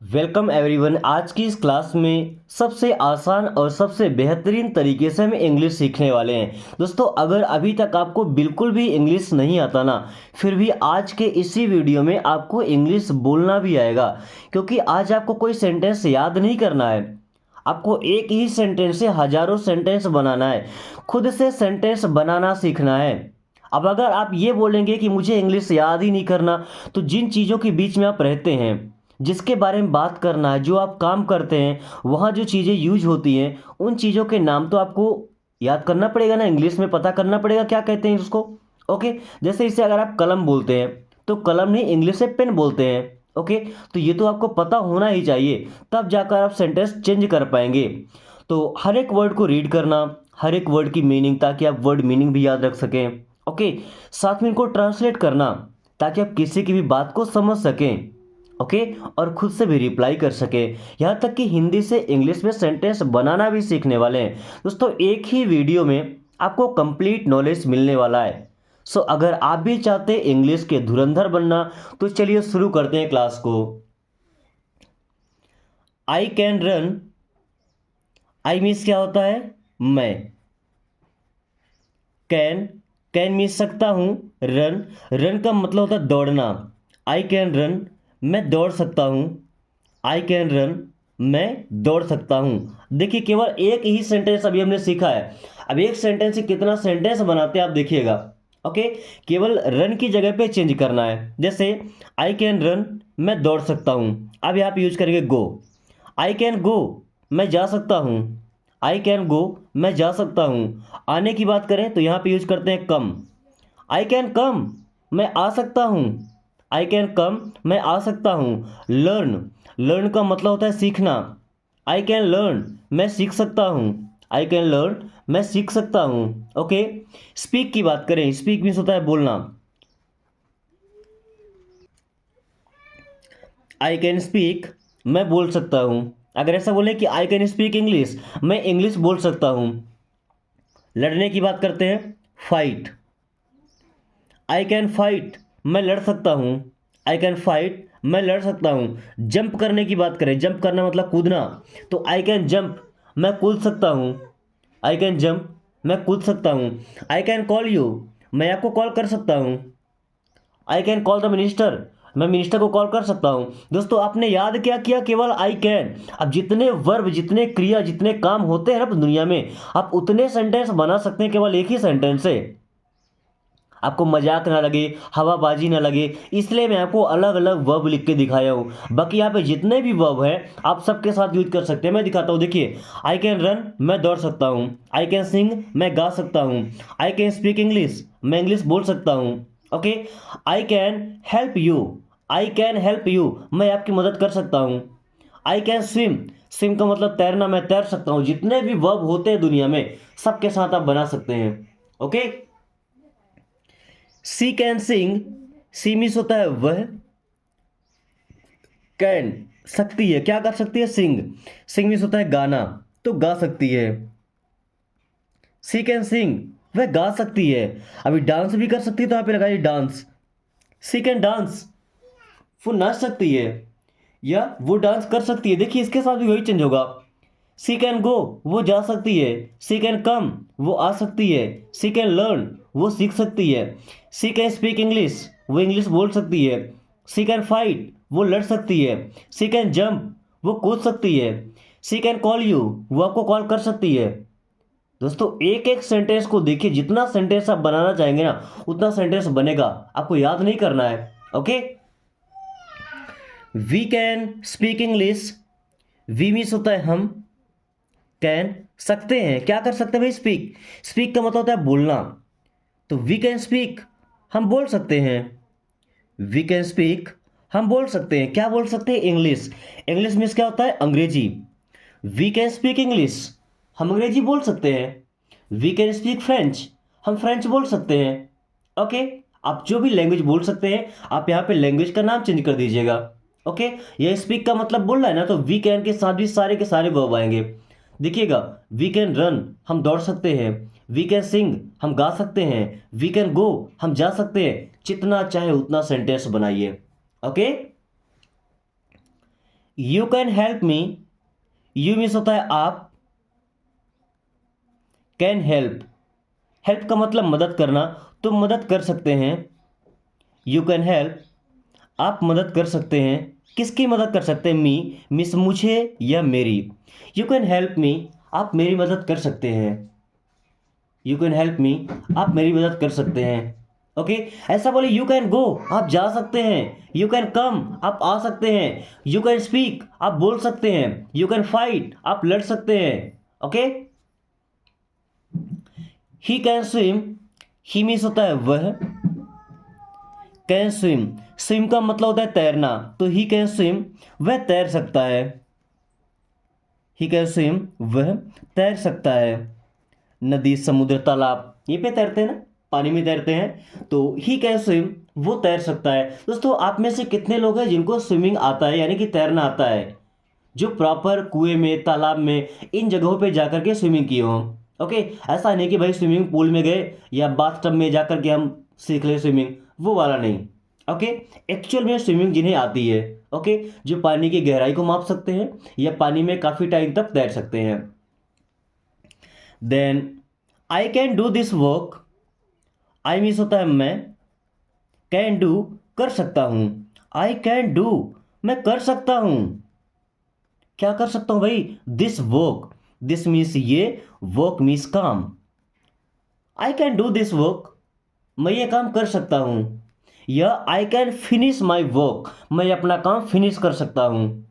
Welcome everyone. आज की इस क्लास में सबसे आसान और सबसे बेहतरीन तरीके से हम इंग्लिश सीखने वाले हैं। दोस्तों, अगर अभी तक आपको बिल्कुल भी इंग्लिश नहीं आता ना, फिर भी आज के इसी वीडियो में आपको इंग्लिश बोलना भी आएगा। क्योंकि आज आपको कोई सेंटेंस याद नहीं करना है, आपको एक ही सेंटेंस से हजारों सेंटेंस बनाना है। खुद से सेंटेंस बनाना सीखना है। अब अगर आप ये बोलेंगे कि मुझे इंग्लिश याद ही नहीं करना, तो जिन चीज़ों के बीच में आप रहते हैं, जिसके बारे में बात करना है, जो आप काम करते हैं, वहाँ जो चीज़ें यूज होती हैं, उन चीज़ों के नाम तो आपको याद करना पड़ेगा ना, इंग्लिश में पता करना पड़ेगा क्या कहते हैं उसको। ओके। जैसे इसे अगर आप कलम बोलते हैं, तो कलम नहीं, इंग्लिश से पेन बोलते हैं। ओके। तो ये तो आपको पता होना ही चाहिए, तब जाकर आप सेंटेंस चेंज कर पाएंगे। तो हर एक वर्ड को रीड करना, हर एक वर्ड की मीनिंग, ताकि आप वर्ड मीनिंग भी याद रख सकें। ओके। साथ में इनको ट्रांसलेट करना, ताकि आप किसी की भी बात को समझ सकें। ओके। और खुद से भी रिप्लाई कर सके। यहाँ तक कि हिंदी से इंग्लिश में सेंटेंस बनाना भी सीखने वाले हैं। दोस्तों, एक ही वीडियो में आपको कंप्लीट नॉलेज मिलने वाला है। सो अगर आप भी चाहते हैं इंग्लिश के धुरंधर बनना, तो चलिए शुरू करते हैं क्लास को। I can run. I means क्या होता है? मैं। कैन, कैन मीन्स सकता हूँ। रन, रन का मतलब होता है दौड़ना। आई कैन रन, मैं दौड़ सकता हूँ। आई कैन रन, मैं दौड़ सकता हूँ। देखिए, केवल एक ही सेंटेंस अभी हमने सीखा है। अब एक सेंटेंस से कितना सेंटेंस बनाते हैं आप देखिएगा। ओके। केवल रन की जगह पे चेंज करना है। जैसे आई कैन रन, मैं दौड़ सकता हूँ। अब यहाँ पे यूज करेंगे गो। आई कैन गो, मैं जा सकता हूँ। आई कैन गो, मैं जा सकता हूँ। आने की बात करें तो यहाँ पे यूज करते हैं कम। आई कैन कम, मैं आ सकता हूँ। आई कैन कम, मैं आ सकता हूँ। लर्न, लर्न का मतलब होता है सीखना। आई कैन लर्न, मैं सीख सकता हूँ। आई कैन लर्न, मैं सीख सकता हूँ। ओके। स्पीक की बात करें, स्पीक मीन्स होता है बोलना। आई कैन स्पीक, मैं बोल सकता हूँ। अगर ऐसा बोले कि आई कैन स्पीक इंग्लिश, मैं इंग्लिश बोल सकता हूँ। लड़ने की बात करते हैं, फाइट। आई कैन फाइट, मैं लड़ सकता हूँ। आई कैन फाइट, मैं लड़ सकता हूँ। जंप करने की बात करें, जंप करना मतलब कूदना, तो आई कैन जंप, मैं कूद सकता हूँ। आई कैन जंप, मैं कूद सकता हूँ। आई कैन कॉल यू, मैं आपको कॉल कर सकता हूँ। आई कैन कॉल द मिनिस्टर, मैं मिनिस्टर को कॉल कर सकता हूँ। दोस्तों, आपने याद क्या किया? केवल आई कैन। अब जितने वर्ब, जितने क्रिया, जितने काम होते हैं ना दुनिया में, आप उतने सेंटेंस बना सकते हैं केवल एक ही सेंटेंस से। आपको मजाक ना लगे, हवाबाजी ना लगे, इसलिए मैं आपको अलग अलग वर्ब लिख के दिखाया हूँ। बाकी यहाँ पे जितने भी वर्ब हैं, आप सबके साथ यूज कर सकते हैं। मैं दिखाता हूँ, देखिए। आई कैन रन, मैं दौड़ सकता हूँ। आई कैन सिंग, मैं गा सकता हूँ। आई कैन स्पीक इंग्लिश, मैं इंग्लिश बोल सकता हूँ। Okay. I can help you, I can help you, मैं आपकी मदद कर सकता हूँ। आई कैन स्विम, स्विम का मतलब तैरना, मैं तैर सकता हूँ। जितने भी वर्ब होते हैं दुनिया में, सबके साथ आप बना सकते हैं। Okay. She can sing, she means होता है वह। कैन, सकती है, क्या कर सकती है? सिंग। सिंग मीन्स होता है गाना, तो गा सकती है। सी कैन सिंग, वह गा सकती है। अभी डांस भी कर सकती है, तो यहाँ पे लगाइए डांस। सी कैन डांस, वो नाच सकती है या वो डांस कर सकती है। देखिए, इसके साथ भी वही चेंज होगा। सी कैन गो, वो जा सकती है। सी कैन कम, वो आ सकती है। सी कैन लर्न, वो सीख सकती है। सी कैन स्पीक इंग्लिश, वो इंग्लिश बोल सकती है। सी कैन फाइट, वो लड़ सकती है। सी कैन जंप, वो कूद सकती है। सी कैन कॉल यू, वो आपको कॉल कर सकती है। दोस्तों, एक एक सेंटेंस को देखिए, जितना सेंटेंस आप बनाना चाहेंगे ना, उतना सेंटेंस बनेगा। आपको याद नहीं करना है। Okay. We can speak English, we means होता है हम। कैन, सकते हैं, क्या कर सकते हैं भाई? स्पीक, स्पीक का मतलब होता है बोलना। तो वी कैन स्पीक, हम बोल सकते हैं। वी कैन स्पीक, हम बोल सकते हैं। क्या बोल सकते हैं? इंग्लिश। इंग्लिश मीन्स क्या होता है? अंग्रेजी। वी कैन स्पीक इंग्लिश, हम अंग्रेजी बोल सकते हैं। वी कैन स्पीक फ्रेंच, हम फ्रेंच बोल सकते हैं। ओके। आप जो भी लैंग्वेज बोल सकते हैं, आप यहाँ पे लैंग्वेज का नाम चेंज कर दीजिएगा। ओके। ये स्पीक का मतलब बोल रहा है ना, तो वी कैन के साथ भी सारे के सारे वर्ब आएंगे। देखिएगा, वी कैन रन, हम दौड़ सकते हैं। वी कैन सिंग, हम गा सकते हैं। वी कैन गो, हम जा सकते हैं। जितना चाहे उतना सेंटेंस बनाइए। Okay. You can help me, you means होता है आप, कैन हेल्प, हेल्प का मतलब मदद करना, तो मदद कर सकते हैं। यू कैन हेल्प, आप मदद कर सकते हैं। किसकी मदद कर सकते हैं? मी, मिस मुझे या मेरी। यू कैन हेल्प मी, आप मेरी मदद कर सकते हैं। यू कैन हेल्प मी, आप मेरी मदद कर सकते हैं। ओके, ऐसा बोले यू कैन गो, आप जा सकते हैं। यू कैन कम, आप आ सकते हैं। यू कैन स्पीक, आप बोल सकते हैं। यू कैन फाइट, आप लड़ सकते हैं। Okay, he can swim, he means होता है वह, कैन स्विम, स्विम का मतलब होता है तैरना, तो ही कैन स्विम, वह तैर सकता है। ही कैन स्विम, वह तैर सकता है। नदी, समुद्र, तालाब, ये पे तैरते हैं ना, पानी में तैरते हैं, तो ही कैन स्विम, वो तैर सकता है। दोस्तों, आप में से कितने लोग हैं जिनको स्विमिंग आता है, यानी कि तैरना आता है, जो प्रॉपर कुएं में, तालाब में, इन जगहों पे जाकर के स्विमिंग किए हों? ओके, ऐसा नहीं कि भाई स्विमिंग पूल में गए या बाथटब में जाकर के हम सीख ले स्विमिंग, वो वाला नहीं। ओके, एक्चुअल में स्विमिंग जिन्हें आती है, ओके, जो पानी की गहराई को माप सकते हैं या पानी में काफ़ी टाइम तक तैर सकते हैं। Then I can do this work, I means होता है मैं, कैन डू कर सकता हूँ। आई कैन डू, मैं कर सकता हूँ। क्या कर सकता हूँ भाई? दिस वर्क, दिस मीन्स ये, वर्क मीन्स काम। I can do this work, मैं ये काम कर सकता हूँ। या I can finish my work, मैं अपना काम फिनिश कर सकता हूँ।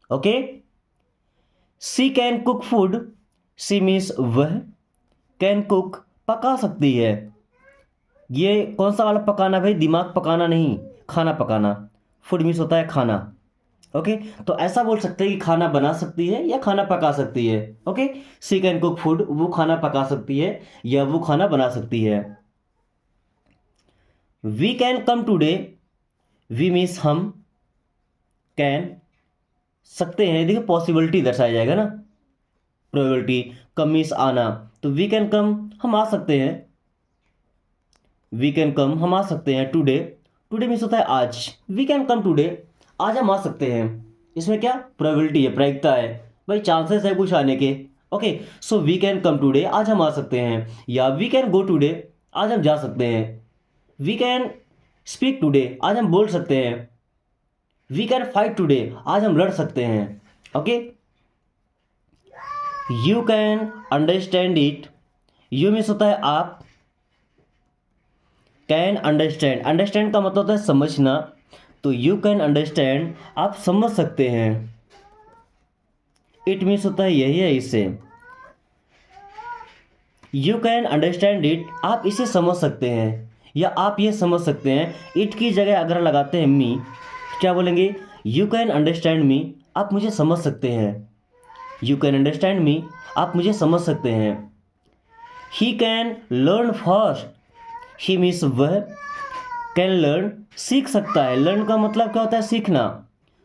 Okay, she can cook food, she means वह, कैन कुक पका सकती है। ये कौन सा वाला पकाना भाई? दिमाग पकाना नहीं, खाना पकाना। फूड मीन्स होता है खाना। ओके, तो ऐसा बोल सकते हैं कि खाना बना सकती है या खाना पका सकती है। Okay, she can cook food, वो खाना पका सकती है या वो खाना बना सकती है। We can come today, we means हम, कैन सकते हैं, देखिए पॉसिबिलिटी दर्शाया जाएगा ना, प्रोबेबिलिटी, कम मीन्स आना, तो वी कैन कम, हम आ सकते हैं। वी कैन कम, हम आ सकते हैं। टुडे, टुडे मीन्स होता है आज। वी कैन कम टुडे, आज हम आ सकते हैं। इसमें क्या प्रोबेबिलिटी है, प्रायिकता है भाई, चांसेस है कुछ आने के। Okay, so we can come today, आज हम आ सकते हैं। या वी कैन गो टुडे, आज हम जा सकते हैं। वी कैन स्पीक टुडे, आज हम बोल सकते हैं। वी कैन फाइट टुडे, आज हम लड़ सकते हैं। Okay, you can understand it, you means होता है आप, कैन अंडरस्टैंड, अंडरस्टैंड का मतलब होता है समझना, तो यू कैन अंडरस्टैंड, आप समझ सकते हैं। इट मीन्स होता है यही है इससे। यू कैन अंडरस्टैंड इट, आप इसे समझ सकते हैं या आप ये समझ सकते हैं। इट की जगह अगर लगाते हैं मी, क्या बोलेंगे? यू कैन अंडरस्टैंड मी, आप मुझे समझ सकते हैं। यू कैन अंडरस्टैंड मी, आप मुझे समझ सकते हैं। He can learn fast, he means वह, कैन लर्न, सीख सकता है। लर्न का मतलब क्या होता है? सीखना,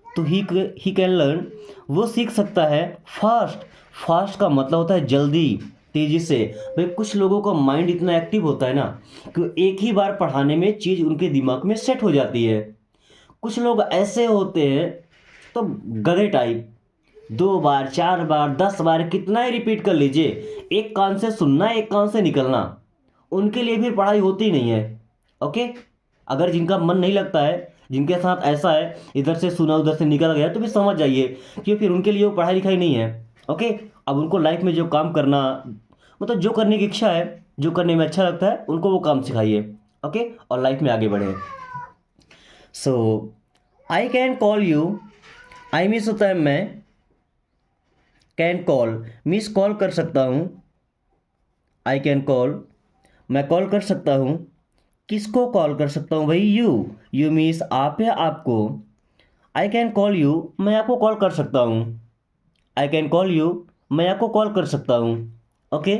तो ही कैन लर्न, वो सीख सकता है। फास्ट, फास्ट का मतलब होता है जल्दी, तेज़ी से। भाई कुछ लोगों का माइंड इतना एक्टिव होता है ना कि एक ही बार पढ़ाने में चीज़ उनके दिमाग में सेट हो जाती है। कुछ लोग ऐसे होते हैं तो गधे टाइप, 2 बार 4 बार 10 बार कितना ही रिपीट कर लीजिए, एक कान से सुनना एक कान से निकलना, उनके लिए फिर पढ़ाई होती नहीं है। ओके, अगर जिनका मन नहीं लगता है, जिनके साथ ऐसा है इधर से सुना उधर से निकल गया, तो फिर समझ जाइए कि फिर उनके लिए वो पढ़ाई लिखाई नहीं है। ओके, अब उनको लाइफ में जो काम करना, मतलब जो करने की इच्छा है, जो करने में अच्छा लगता है, उनको वो काम सिखाइए। ओके, और लाइफ में आगे बढ़े। So I can call you, I means होता है मैं, कैन कॉल मीन्स कॉल कर सकता हूँ। आई कैन कॉल, मैं कॉल कर सकता हूँ। किसको कॉल कर सकता हूँ भाई? यू मीन्स आप या आपको। आई कैन कॉल यू, मैं आपको कॉल कर सकता हूँ। आई कैन कॉल यू, मैं आपको कॉल कर सकता हूँ। Okay,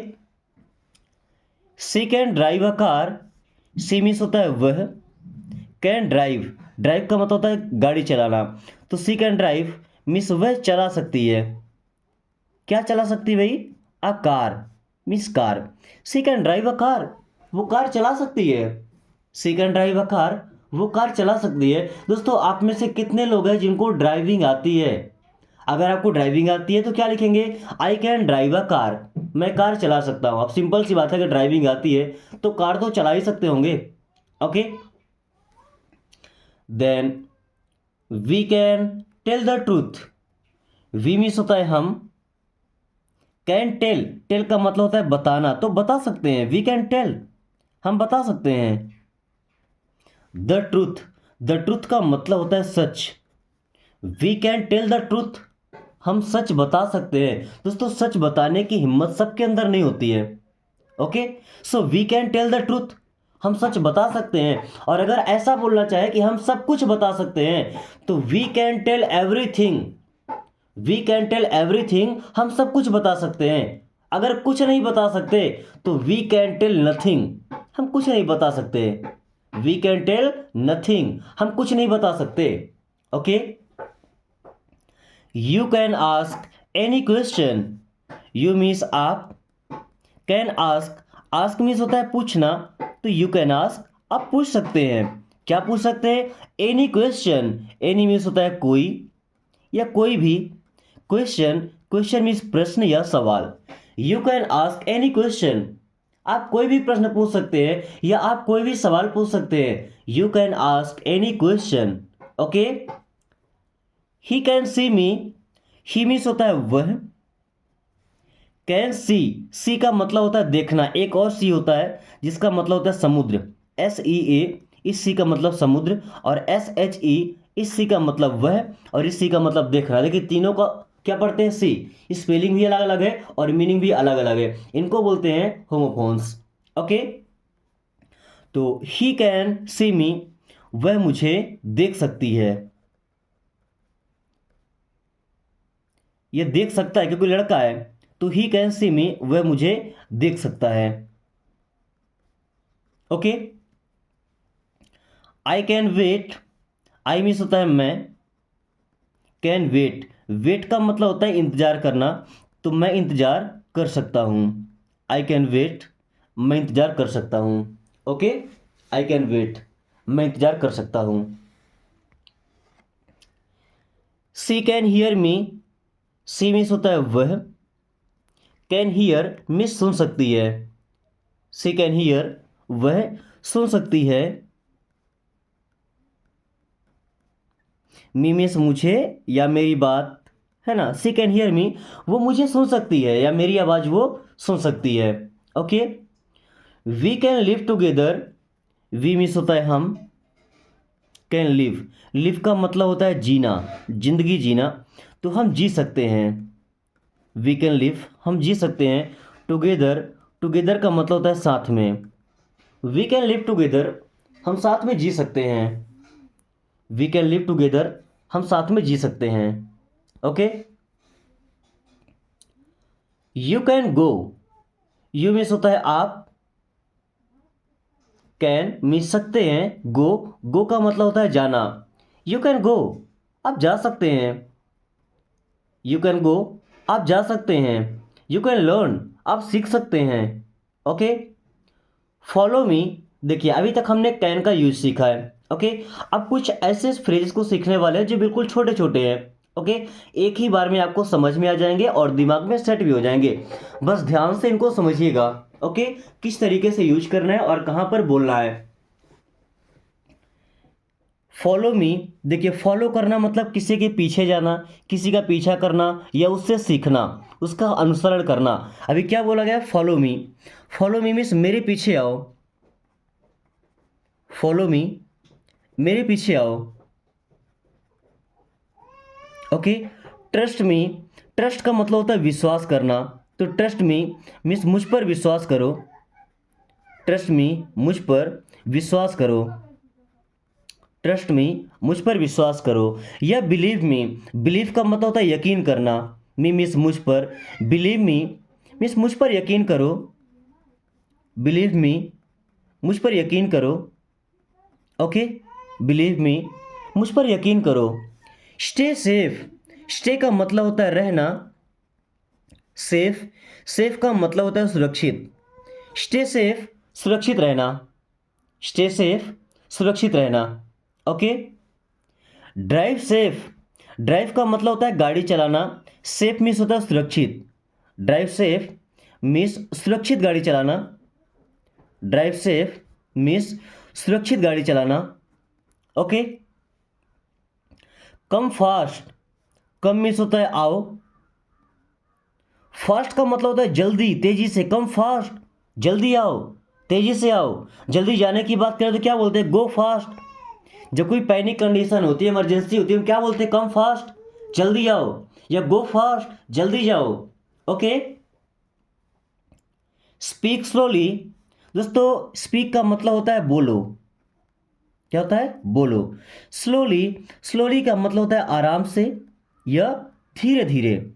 she can drive a car, she means होता है वह, कैन ड्राइव, ड्राइव का मतलब होता है गाड़ी चलाना, तो सी कैन ड्राइव मीन्स वह चला सकती है। क्या चला सकती है भाई? A car means car. She can drive a car, वो कार चला सकती है। She can drive a car, वो कार चला सकती है। दोस्तों, आप में से कितने लोग हैं जिनको ड्राइविंग आती है? अगर आपको ड्राइविंग आती है तो क्या लिखेंगे, I can drive a car, मैं कार चला सकता हूँ। अब सिंपल सी बात है, अगर ड्राइविंग आती है तो कार तो चला ही सकते होंगे। Okay, then we can tell the truth. We means होता है हम, कैन टेल, टेल का मतलब होता है बताना, तो बता सकते हैं, वी कैन टेल, हम बता सकते हैं। द ट्रूथ, द ट्रूथ का मतलब होता है सच, we can tell the truth, हम सच बता सकते हैं। दोस्तों सच बताने की हिम्मत सबके अंदर नहीं होती है। Okay, so we can tell the truth, हम सच बता सकते हैं। और अगर ऐसा बोलना चाहे कि हम सब कुछ बता सकते हैं, तो we can tell everything, we can tell everything, हम सब कुछ बता सकते हैं। अगर कुछ नहीं बता सकते तो वी कैन टेल नथिंग, हम कुछ नहीं बता सकते। वी कैन टेल नथिंग, हम कुछ नहीं बता सकते। Okay, you can ask any question, you means आप, कैन आस्क, आस्क मीन्स होता है पूछना, तो यू कैन आस्क, आप पूछ सकते हैं। क्या पूछ सकते हैं, एनी क्वेश्चन, एनी मीन्स होता है कोई या कोई भी, क्वेश्चन, क्वेश्चन मीन्स प्रश्न या सवाल। You can ask any question, आप कोई भी प्रश्न पूछ सकते हैं या आप कोई भी सवाल पूछ सकते हैं। You can ask any question. Okay, he can see me, he means होता है वह, कैन सी, सी का मतलब होता है देखना, एक और सी होता है जिसका मतलब होता है समुद्र, एस ई ए, इस सी का मतलब समुद्र, और एस एच ई, इस सी का मतलब वह, और इस सी का मतलब देखना। देखिए तीनों का क्या पढ़ते हैं, सी, स्पेलिंग भी अलग अलग है और मीनिंग भी अलग अलग है, इनको बोलते हैं होमोफोन्स। ओके, तो ही कैन सी मी, वह मुझे देख सकती है, ये देख सकता है क्योंकि लड़का है, तो ही कैन सी मी, वह मुझे देख सकता है। Okay, I can wait, I means होता है मैं, कैन वेट, वेट का मतलब होता है इंतजार करना, तो मैं इंतजार कर सकता हूँ। आई कैन वेट, मैं इंतजार कर सकता हूँ। ओके, आई कैन वेट, मैं इंतजार कर सकता हूँ। She can hear me, she means होता है वह, कैन हियर मीन्स सुन सकती है, सी कैन हियर, वह सुन सकती है। मी मीन्स मुझे या मेरी बात, है ना, सी कैन हियर मी, वो मुझे सुन सकती है या मेरी आवाज़ वो सुन सकती है। Okay, we can live together, we means होता है हम, कैन लिव, लिव का मतलब होता है जीना, जिंदगी जीना, तो हम जी सकते हैं। वी कैन लिव, हम जी सकते हैं। टुगेदर, टुगेदर का मतलब होता है साथ में, वी कैन लिव टुगेदर, हम साथ में जी सकते हैं। वी कैन लिव टुगेदर, हम साथ में जी सकते हैं। Okay, you can go, you means होता है आप, कैन मीन्स सकते हैं, गो, गो का मतलब होता है जाना, यू कैन गो, आप जा सकते हैं। यू कैन गो, आप जा सकते हैं। यू कैन लर्न, आप सीख सकते हैं। ओके, फॉलो मी, देखिए अभी तक हमने कैन का यूज सीखा है। ओके, अब कुछ ऐसे फ्रेज को सीखने वाले हैं जो बिल्कुल छोटे छोटे हैं। ओके, एक ही बार में आपको समझ में आ जाएंगे और दिमाग में सेट भी हो जाएंगे, बस ध्यान से इनको समझिएगा। ओके, किस तरीके से यूज करना है और कहाँ पर बोलना है। फॉलो मी, देखिए फॉलो करना मतलब किसी के पीछे जाना, किसी का पीछा करना या उससे सीखना, उसका अनुसरण करना। अभी क्या बोला गया, follow me, follow me means मेरे पीछे आओ, फॉलो मी, मेरे पीछे आओ। ओके, ट्रस्ट मी, ट्रस्ट का मतलब होता है विश्वास करना, तो ट्रस्ट मी मीन्स मुझ पर विश्वास करो, ट्रस्ट मी, मुझ पर विश्वास करो, ट्रस्ट मी, मुझ पर विश्वास करो। या बिलीव मी, बिलीव का मतलब होता है यकीन करना, मी मीन्स मुझ पर, बिलीव मी मीन्स मुझ पर यकीन करो, बिलीव मी, मुझ पर यकीन करो। ओके, बिलीव मी, मुझ पर यकीन करो। स्टे सेफ, स्टे का मतलब होता है रहना, सेफ, सेफ का मतलब होता है सुरक्षित, स्टे सेफ, सुरक्षित रहना, स्टे सेफ, सुरक्षित रहना। ओके, ड्राइव सेफ, ड्राइव का मतलब होता है गाड़ी चलाना। सेफ मीन्स होता है सुरक्षित। ड्राइव सेफ मीन्स सुरक्षित गाड़ी चलाना। ड्राइव सेफ मीन्स सुरक्षित गाड़ी चलाना। Okay. Come fast, come means होता है आओ। फास्ट का मतलब होता है जल्दी, तेजी से। कम फास्ट, जल्दी आओ, तेजी से आओ। जल्दी जाने की बात करें तो क्या बोलते हैं? गो फास्ट। जब कोई पैनिक कंडीशन होती है, इमरजेंसी होती है, हम क्या बोलते हैं? कम फास्ट, जल्दी आओ, या गो फास्ट, जल्दी जाओ। ओके। स्पीक स्लोली, दोस्तों स्पीक का मतलब होता है बोलो। क्या होता है? बोलो। स्लोली, स्लोली का मतलब होता है आराम से या धीरे धीरे।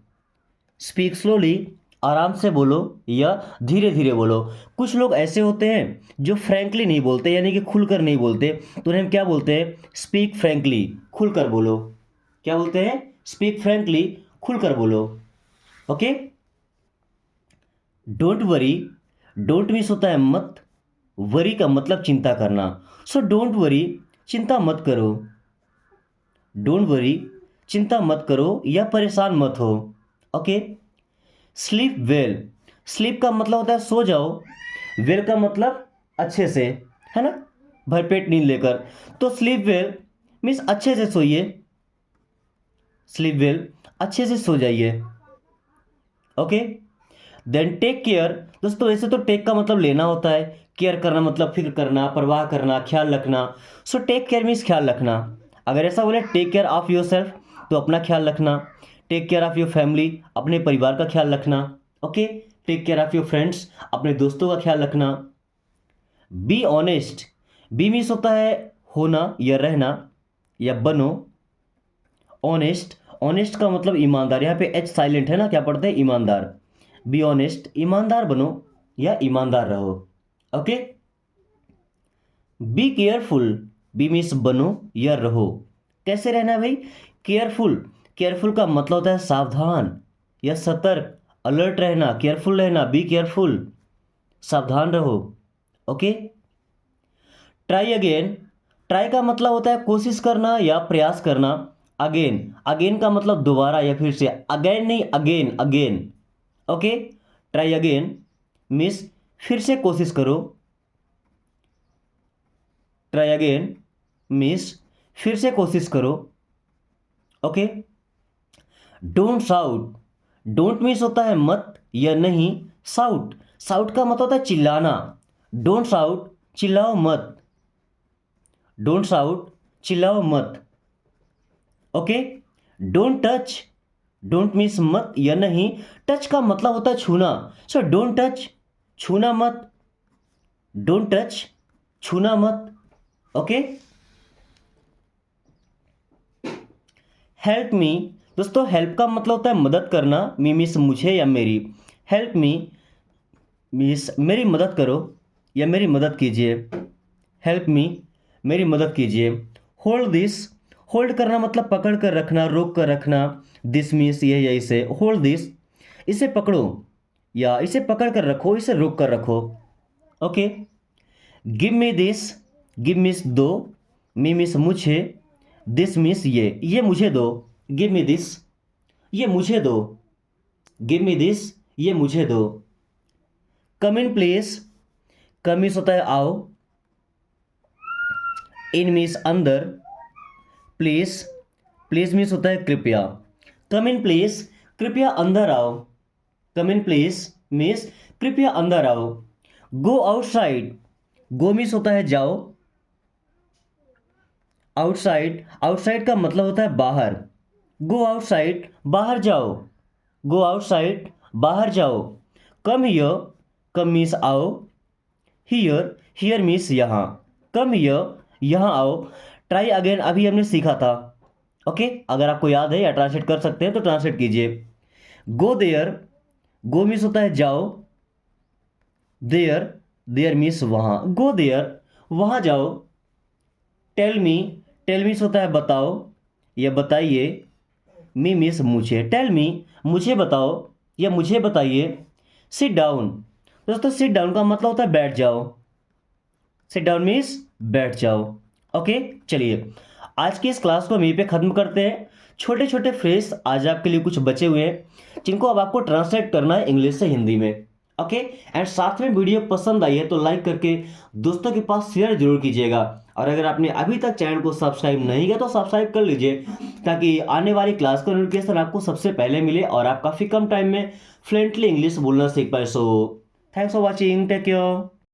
स्पीक स्लोली, आराम से बोलो या धीरे धीरे बोलो। कुछ लोग ऐसे होते हैं जो फ्रैंकली नहीं बोलते, यानी कि खुलकर नहीं बोलते, तो उन्हें हम क्या बोलते हैं? स्पीक फ्रैंकली, खुलकर बोलो। क्या बोलते हैं? स्पीक फ्रैंकली, खुलकर बोलो। Okay. Don't worry, don't means होता है मत, वरी का मतलब चिंता करना। सो डोंट वरी, चिंता मत करो। डोंट वरी, चिंता मत करो या परेशान मत हो। ओके। स्लीप वेल, स्लीप का मतलब होता है सो जाओ। वेल का मतलब अच्छे से, है ना, भरपेट नींद लेकर। तो स्लीप वेल मीन्स अच्छे से सोइए। स्लीप वेल, अच्छे से सो जाइए। ओके। देन टेक केयर, दोस्तों वैसे तो टेक का मतलब लेना होता है, केयर करना मतलब फिक्र करना, परवाह करना, ख्याल रखना। सो टेक केयर मीन्स ख्याल रखना। अगर ऐसा बोले take care of your self, तो अपना ख्याल रखना। Take care of your family, अपने परिवार का ख्याल रखना। Okay. Take care of your friends, अपने दोस्तों का ख्याल रखना। बी ऑनेस्ट, बी मीन्स होता है होना या रहना या बनो। ऑनेस्ट, ऑनेस्ट का मतलब ईमानदार। यहाँ पे एच साइलेंट है ना, क्या पढ़ते हैं? ईमानदार। बी ऑनेस्ट, ईमानदार बनो या ईमानदार रहो। Okay. Be careful, be means बनो या रहो। कैसे रहना है भाई? केयरफुल, केयरफुल का मतलब होता है सावधान या सतर्क, अलर्ट रहना, केयरफुल रहना। बी केयरफुल, सावधान रहो। ओके। ट्राई अगेन, ट्राई का मतलब होता है कोशिश करना या प्रयास करना। अगेन, अगेन का मतलब दोबारा या फिर से। अगेन नहीं, again, again. Okay. Try again means फिर से कोशिश करो। ट्राई अगेन मीन्स फिर से कोशिश करो। Okay. Don't shout, don't means होता है मत या नहीं। शाउट, शाउट का मतलब होता है चिल्लाना। डोंट शाउट, चिल्लाओ मत। डोंट शाउट, चिल्लाओ मत। Okay. Don't touch, don't means मत या नहीं। टच का मतलब होता है छूना। सो डोंट टच, छूना मत। डोंट टच, छूना मत। ओके। हेल्प मी, दोस्तों हेल्प का मतलब होता है मदद करना। मी मीन्स मुझे या मेरी। हेल्प मी मीन्स मेरी मदद करो या मेरी मदद कीजिए। हेल्प मी, मेरी मदद कीजिए। होल्ड दिस, होल्ड करना मतलब पकड़ कर रखना, रोक कर रखना। दिस मीन्स ये या इसे। होल्ड दिस, इसे पकड़ो या इसे पकड़ कर रखो, इसे रोक कर रखो। Okay. Give me this, give means दो, मी मीन्स मुझे, दिस मीन्स ये मुझे दो। गिव मी दिस, ये मुझे दो। गिव मी दिस, ये मुझे दो। कम इन प्लीज, कम मीन्स होता है आओ। इन मीन्स अंदर। प्लीज, प्लीज मीन्स होता है कृपया। कम इन प्लीज, कृपया अंदर आओ। कम इन प्लीज मीन्स कृपया अंदर आओ। गो आउटसाइड, गो मीन्स होता है जाओ। आउटसाइड, आउटसाइड का मतलब होता है बाहर। गो आउटसाइड, बाहर जाओ। गो आउटसाइड, बाहर जाओ। कम हियर, कम मीन्स आओ। हियर, हियर मीन्स यहाँ। कम हियर, यहाँ आओ। ट्राई अगेन अभी हमने सीखा था। ओके। अगर आपको याद है या ट्रांसलेट कर सकते हैं तो ट्रांसलेट कीजिए। गो देयर, गो मीन्स होता है जाओ। देयर, देयर मीन्स वहाँ। गो देयर, वहाँ जाओ। टेल मी, टेल मीन्स होता है बताओ या बताइए। मी मीन्स मुझे। टेल मी, मुझे बताओ या मुझे बताइए। सिट डाउन, दोस्तों सिट डाउन का मतलब होता है बैठ जाओ। सिट डाउन मीन्स बैठ जाओ। ओके। चलिए आज की इस क्लास को हम यहीं पे ख़त्म करते हैं। छोटे छोटे फ्रेज आज आपके लिए कुछ बचे हुए हैं जिनको अब आपको ट्रांसलेट करना है इंग्लिश से हिंदी में। ओके, एंड साथ में वीडियो पसंद आई है तो लाइक करके दोस्तों के पास शेयर जरूर कीजिएगा। और अगर आपने अभी तक चैनल को सब्सक्राइब नहीं किया तो सब्सक्राइब कर लीजिए ताकि आने वाली क्लास का नोटिफिकेशन आपको सबसे पहले मिले और आप काफ़ी कम टाइम में फ्लुएंटली इंग्लिश बोलना सीख पाए। So thanks for watching, take care.